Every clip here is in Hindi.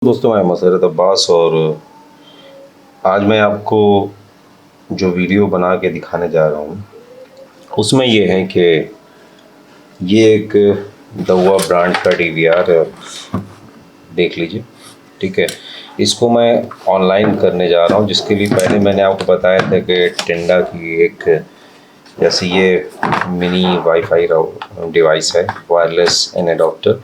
दोस्तों, मैं मसरत अब्बास और आज मैं आपको जो वीडियो बना के दिखाने जा रहा हूँ उसमें ये है कि ये एक दवा ब्रांड का DVR देख लीजिए। ठीक है, इसको मैं ऑनलाइन करने जा रहा हूँ, जिसके लिए पहले मैंने आपको बताया था कि टेंडा की एक जैसे ये मिनी वाईफाई डिवाइस है, वायरलेस एन एडाप्टर।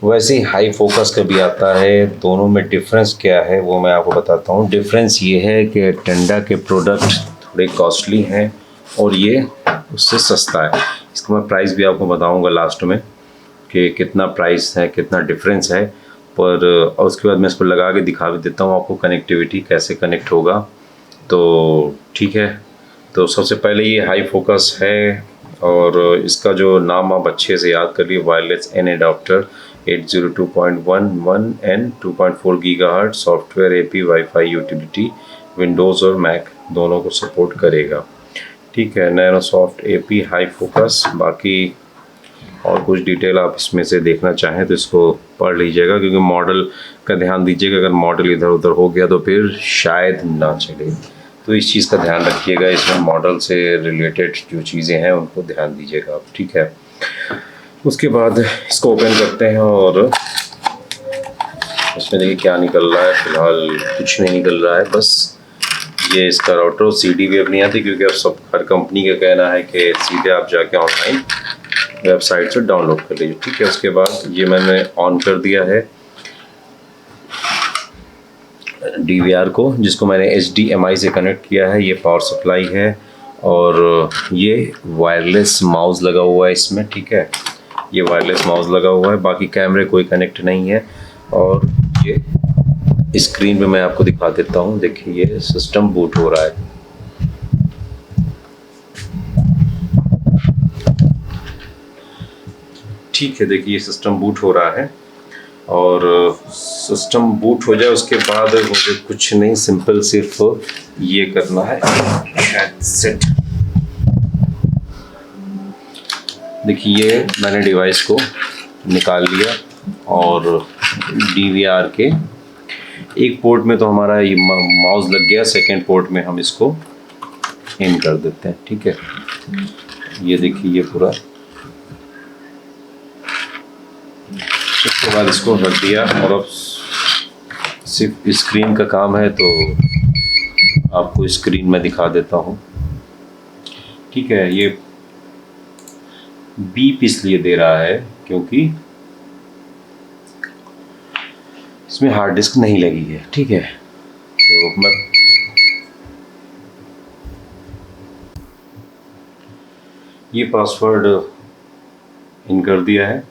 वैसे ही हाई फोकस का भी आता है। दोनों में डिफरेंस क्या है वो मैं आपको बताता हूँ। डिफरेंस ये है कि टेंडा के प्रोडक्ट थोड़े कॉस्टली हैं और ये उससे सस्ता है। इसका मैं प्राइस भी आपको बताऊँगा लास्ट में कि कितना प्राइस है, कितना डिफरेंस है। पर और उसके बाद मैं इसको लगा के दिखा भी देता हूँ आपको कनेक्टिविटी कैसे कनेक्ट होगा। तो ठीक है, तो सबसे पहले ये हाई फोकस है और इसका जो नाम आप अच्छे से याद कर लिए, wireless N adapter 802.11 N 2.4 gigahertz software AP wifi utility Windows और मैक दोनों को सपोर्ट करेगा। ठीक है, नैनोसॉफ्ट AP हाई फोकस। बाकी और कुछ डिटेल आप इसमें से देखना चाहें तो इसको पढ़ लीजिएगा, क्योंकि मॉडल का ध्यान दीजिएगा। अगर मॉडल इधर उधर हो गया तो फिर शायद ना चले, तो इस चीज़ का ध्यान रखिएगा। इसमें मॉडल से रिलेटेड जो चीज़ें हैं उनको ध्यान दीजिएगा आप। ठीक है, उसके बाद इसको ओपन करते हैं और इसमें देखिए क्या निकल रहा है। फिलहाल कुछ नहीं निकल रहा है, बस ये इसका राउटर। CD भी अब नहीं आती, क्योंकि अब सब हर कंपनी का कहना है कि सीधे आप जाके ऑनलाइन वेबसाइट से डाउनलोड कर लीजिए। ठीक है, उसके बाद ये मैंने ऑन कर दिया है DVR को, जिसको मैंने HDMI से कनेक्ट किया है। ये पावर सप्लाई है और ये वायरलेस माउस लगा हुआ है इसमें। ठीक है, ये वायरलेस माउस लगा हुआ है, बाकी कैमरे कोई कनेक्ट नहीं है। और ये स्क्रीन पे मैं आपको दिखा देता हूँ। देखिए ये सिस्टम बूट हो रहा है। ठीक है, देखिए ये सिस्टम बूट हो रहा है और सिस्टम बूट हो जाए उसके बाद मुझे कुछ नहीं, सिंपल सिर्फ ये करना है, सेट। देखिए ये मैंने डिवाइस को निकाल लिया और DVR के एक पोर्ट में तो हमारा ये माउस लग गया, सेकेंड पोर्ट में हम इसको इन कर देते हैं। ठीक है, ये देखिए ये पूरा। उसके बाद इसको रख दिया और अब सिर्फ स्क्रीन का काम है, तो आपको स्क्रीन में दिखा देता हूँ। ठीक है, ये बीप इसलिए दे रहा है क्योंकि इसमें हार्ड डिस्क नहीं लगी है। ठीक है, तो मैं ये पासवर्ड इन कर दिया है।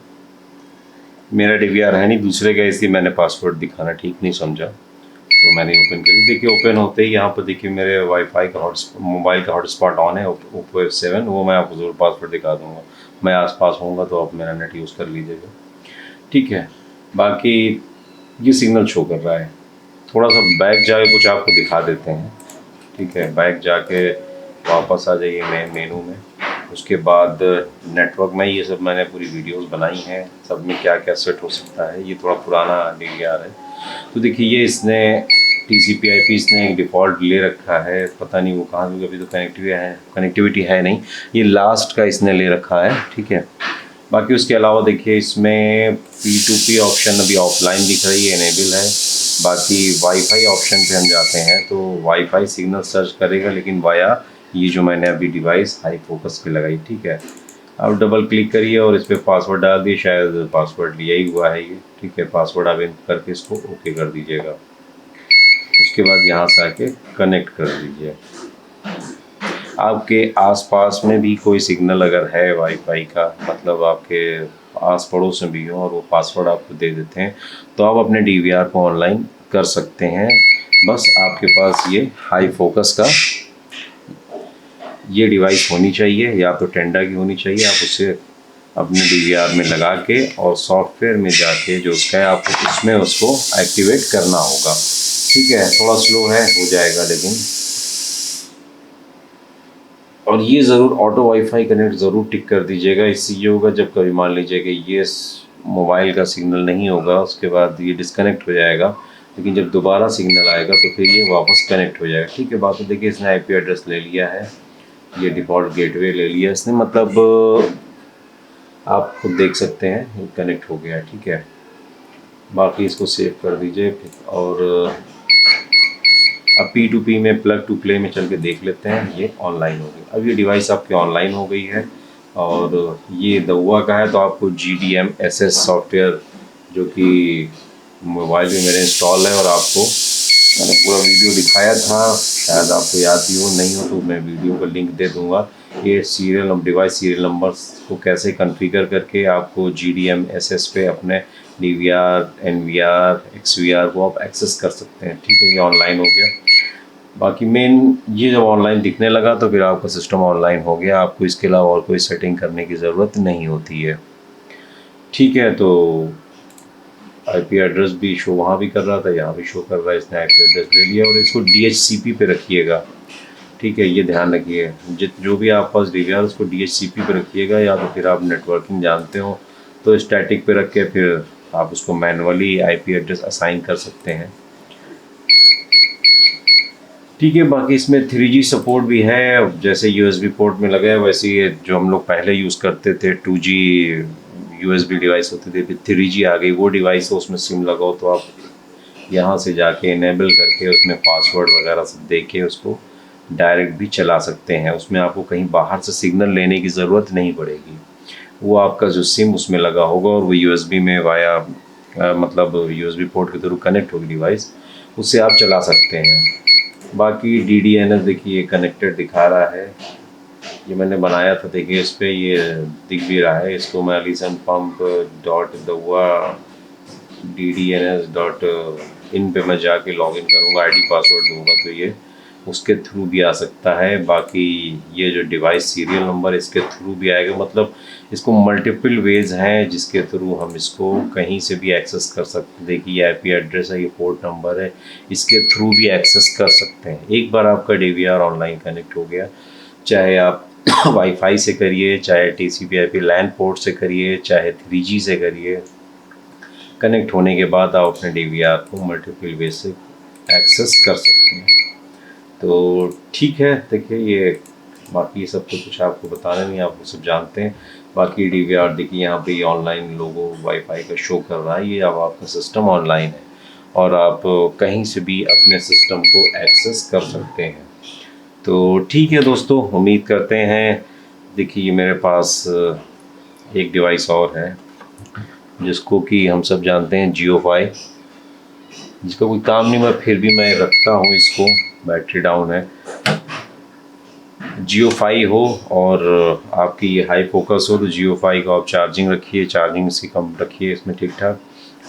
मेरा DVR है नहीं, दूसरे का, इसलिए मैंने पासवर्ड दिखाना ठीक नहीं समझा, तो मैंने ओपन कर। देखिए ओपन होते ही यहाँ पर देखिए मेरे वाईफाई का मोबाइल का हॉटस्पॉट ऑन है, Oppo F7। वो मैं आपको ज़रूर पासवर्ड दिखा दूँगा, मैं आसपास होऊंगा तो आप मेरा नेट यूज़ कर लीजिएगा। ठीक है, बाकी ये सिग्नल शो कर रहा है। थोड़ा सा बैक जाके कुछ आपको दिखा देते हैं। ठीक है, बैक जाके वापस आ जाइए मेनू में। उसके बाद नेटवर्क में ये सब मैंने पूरी वीडियोस बनाई हैं, सब में क्या क्या सेट हो सकता है। ये थोड़ा पुराना DVR है, तो देखिए ये इसने TCP/IP इसने एक डिफ़ॉल्ट ले रखा है, पता नहीं वो कहाँ, क्योंकि अभी तो कनेक्टिविटी है नहीं। ये लास्ट का इसने ले रखा है। ठीक है, बाकी उसके अलावा देखिए इसमें P2P ऑप्शन अभी ऑफलाइन दिख रही है, इनेबल है। बाकी वाईफाई ऑप्शन पे हम जाते हैं तो वाईफाई सिग्नल सर्च करेगा, लेकिन वाया ये जो मैंने अभी डिवाइस हाई फोकस पे लगाई। ठीक है, अब डबल क्लिक करिए और इस पर पासवर्ड डाल दिए, शायद पासवर्ड लिया ही हुआ है ये। ठीक है, पासवर्ड आप इन करके इसको ओके कर दीजिएगा। उसके बाद यहाँ से आके कनेक्ट कर दीजिए। आपके आसपास में भी कोई सिग्नल अगर है वाईफाई का, मतलब आपके आस पड़ोस में भी हो और वो पासवर्ड आपको दे देते हैं, तो आप अपने DVR को ऑनलाइन कर सकते हैं। बस आपके पास ये हाई फोकस का ये डिवाइस होनी चाहिए, या तो टेंडा की होनी चाहिए। आप उसे अपने DVR में लगा के और सॉफ्टवेयर में जाके जो उसका है आपको उसमें उसको एक्टिवेट करना होगा। ठीक है, थोड़ा स्लो है, हो जाएगा लेकिन। और ये ज़रूर ऑटो वाईफाई कनेक्ट ज़रूर टिक कर दीजिएगा। इससे ये होगा जब कभी मान लीजिए कि ये मोबाइल का सिग्नल नहीं होगा उसके बाद ये डिस्कनेक्ट हो जाएगा, लेकिन जब दोबारा सिग्नल आएगा तो फिर ये वापस कनेक्ट हो जाएगा। ठीक है, बात तो देखिए इसने आईपी एड्रेस ले लिया है, ये डिफ़ॉल्ट गेटवे ले लिया इसने, मतलब आप खुद देख सकते हैं ये कनेक्ट हो गया। ठीक है, बाकी इसको सेव कर दीजिए और अब P2P में प्लग टू प्ले में चल के देख लेते हैं। ये ऑनलाइन हो गई, अब ये डिवाइस आपकी ऑनलाइन हो गई है और ये दउआ का है, तो आपको GDMSS सॉफ्टवेयर जो कि मोबाइल में मेरे इंस्टॉल है, और आपको मैंने पूरा वीडियो दिखाया था, शायद आपको याद भी हो, नहीं हो तो मैं वीडियो का लिंक दे दूंगा। ये डिवाइस सीरियल नंबर्स को कैसे कॉन्फ़िगर करके आपको GDMSS पे अपने DVR, NVR, XVR को आप एक्सेस कर सकते हैं। ठीक है, ये ऑनलाइन हो गया। बाकी मेन ये जब ऑनलाइन दिखने लगा तो फिर आपका सिस्टम ऑनलाइन हो गया, आपको इसके अलावा और कोई सेटिंग करने की ज़रूरत नहीं होती है। ठीक है, तो आईपी एड्रेस भी शो वहाँ भी कर रहा था, यहाँ भी शो कर रहा है, इसने आईपी एड्रेस ले लिया और इसको DHCP पे रखिएगा। ठीक है, ये ध्यान रखिए, जो भी आप पास DVR उसको DHCP पे रखिएगा, या तो फिर आप नेटवर्किंग जानते हो तो स्टैटिक पे रख के फिर आप उसको मैनुअली आईपी एड्रेस असाइन कर सकते हैं। ठीक है, बाकी इसमें 3G सपोर्ट भी है, जैसे USB पोर्ट में लगा है वैसे ही जो हम लोग पहले यूज़ करते थे 2G USB डिवाइस होती थी, फिर 3G आ गई वो डिवाइस है, उसमें सिम लगाओ तो आप यहाँ से जाके इनेबल करके उसमें पासवर्ड वगैरह सब दे के उसको डायरेक्ट भी चला सकते हैं। उसमें आपको कहीं बाहर से सिग्नल लेने की ज़रूरत नहीं पड़ेगी, वो आपका जो सिम उसमें लगा होगा और वो USB में वाया मतलब USB पोर्ट के थ्रू कनेक्ट होगी डिवाइस, उससे आप चला सकते हैं। बाकी DDNS देखिए कनेक्टेड दिखा रहा है, ये मैंने बनाया था, देखिए इस पर ये दिख भी रहा है। इसको मैं alisanpump.dua.ddns.in पे मैं जाके लॉगिन करूँगा, ID पासवर्ड दूंगा तो ये उसके थ्रू भी आ सकता है। बाकी ये जो डिवाइस सीरियल नंबर इसके थ्रू भी आएगा, मतलब इसको मल्टीपल वेज हैं जिसके थ्रू हम इसको कहीं से भी एक्सेस कर सकते हैं। देखिए ये IP एड्रेस है, ये पोर्ट नंबर है, इसके थ्रू भी एक्सेस कर सकते हैं। एक बार आपका DVR ऑनलाइन कनेक्ट हो गया, चाहे आप वाईफाई से करिए, चाहे TCP/IP लैन पोर्ट से करिए, चाहे 3G से करिए, कनेक्ट होने के बाद आप अपने DVR को मल्टीपल वे से एक्सेस कर सकते हैं। तो ठीक है, देखिए ये बाकी सब तो कुछ आपको बताना नहीं, आप वो सब जानते हैं। बाकी DVR देखिए यहाँ पे ऑनलाइन लोगो वाईफाई का शो कर रहा है, ये अब आपका सिस्टम ऑनलाइन है और आप कहीं से भी अपने सिस्टम को एक्सेस कर सकते हैं। तो ठीक है दोस्तों, उम्मीद करते हैं, देखिए मेरे पास एक डिवाइस और है जिसको कि हम सब जानते हैं JioFi, जिसका कोई काम नहीं, मैं फिर भी मैं रखता हूँ इसको, बैटरी डाउन है। JioFi हो और आपकी ये हाई फोकस हो तो JioFi को आप चार्जिंग रखिए, चार्जिंग इसकी कम रखिए इसमें ठीक ठाक,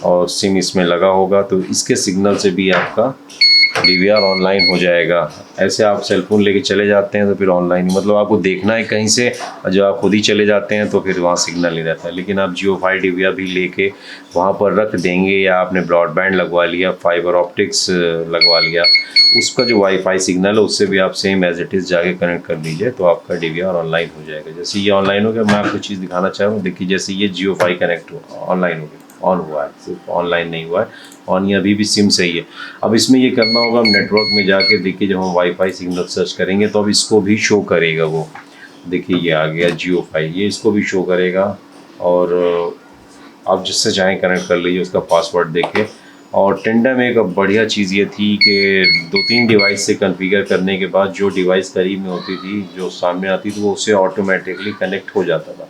और सिम इसमें लगा होगा तो इसके सिग्नल से भी आपका DVR ऑनलाइन हो जाएगा। ऐसे आप सेलफोन लेके चले जाते हैं तो फिर ऑनलाइन, मतलब आपको देखना है कहीं से, और जब आप खुद ही चले जाते हैं तो फिर वहाँ सिग्नल नहीं रहता है। लेकिन आप JioFi DVR भी लेके वहाँ पर रख देंगे, या आपने ब्रॉडबैंड लगवा लिया, फाइबर ऑप्टिक्स लगवा लिया, उसका जो वाईफाई सिग्नल है उससे भी आप सेम एज इट इज़ जाके कनेक्ट कर लीजिए तो आपका DVR ऑनलाइन हो जाएगा। जैसे ये ऑनलाइन हो गया, मैं आपको चीज़ दिखाना चाह रहा हूँ, देखिए जैसे ये JioFi कनेक्ट हुआ, ऑनलाइन हो गया, ऑन हुआ है, सिर्फ ऑनलाइन नहीं हुआ है, ऑन, ये अभी भी सिम सही है। अब इसमें ये करना होगा, हम नेटवर्क में जाके देखिए जब हम वाईफाई सिग्नल सर्च करेंगे तो अब इसको भी शो करेगा वो, देखिए ये आ गया JioFi, ये इसको भी शो करेगा और आप जिससे चाहें कनेक्ट कर लीजिए, उसका पासवर्ड देके। और टेंडम एक बढ़िया चीज़ ये थी कि 2-3 डिवाइस से कॉन्फ़िगर करने के बाद जो डिवाइस करीब में होती थी, जो सामने आती थी, वो उससे ऑटोमेटिकली कनेक्ट हो जाता था।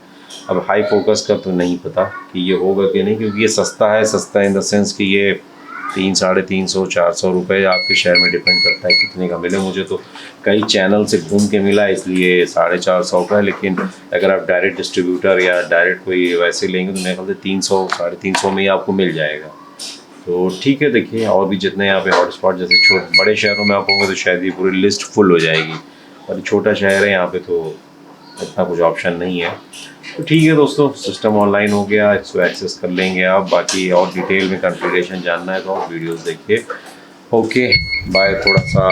अब हाई फोकस का तो नहीं पता कि ये होगा कि नहीं, क्योंकि ये सस्ता है, सस्ता इन द सेंस कि ये 300-350-400 रुपये आपके शहर में डिपेंड करता है कितने का मिले। मुझे तो कई चैनल से घूम के मिला इसलिए 450 का है, लेकिन अगर आप डायरेक्ट डिस्ट्रीब्यूटर या डायरेक्ट कोई वैसे लेंगे तो मेरे ख्याल से 300-350 में ही आपको मिल जाएगा। तो ठीक है, देखिए और भी जितने यहाँ पे हॉटस्पॉट जैसे बड़े शहरों में आप होंगे तो शायद ये पूरी लिस्ट फुल हो जाएगी, और छोटा शहर है यहाँ पे तो इतना कुछ ऑप्शन नहीं है। तो ठीक है दोस्तों, सिस्टम ऑनलाइन हो गया, इसको एक्सेस कर लेंगे आप। बाकी और डिटेल में कॉन्फ़िगरेशन जानना है तो आप वीडियोस देखिए। ओके बाय, थोड़ा सा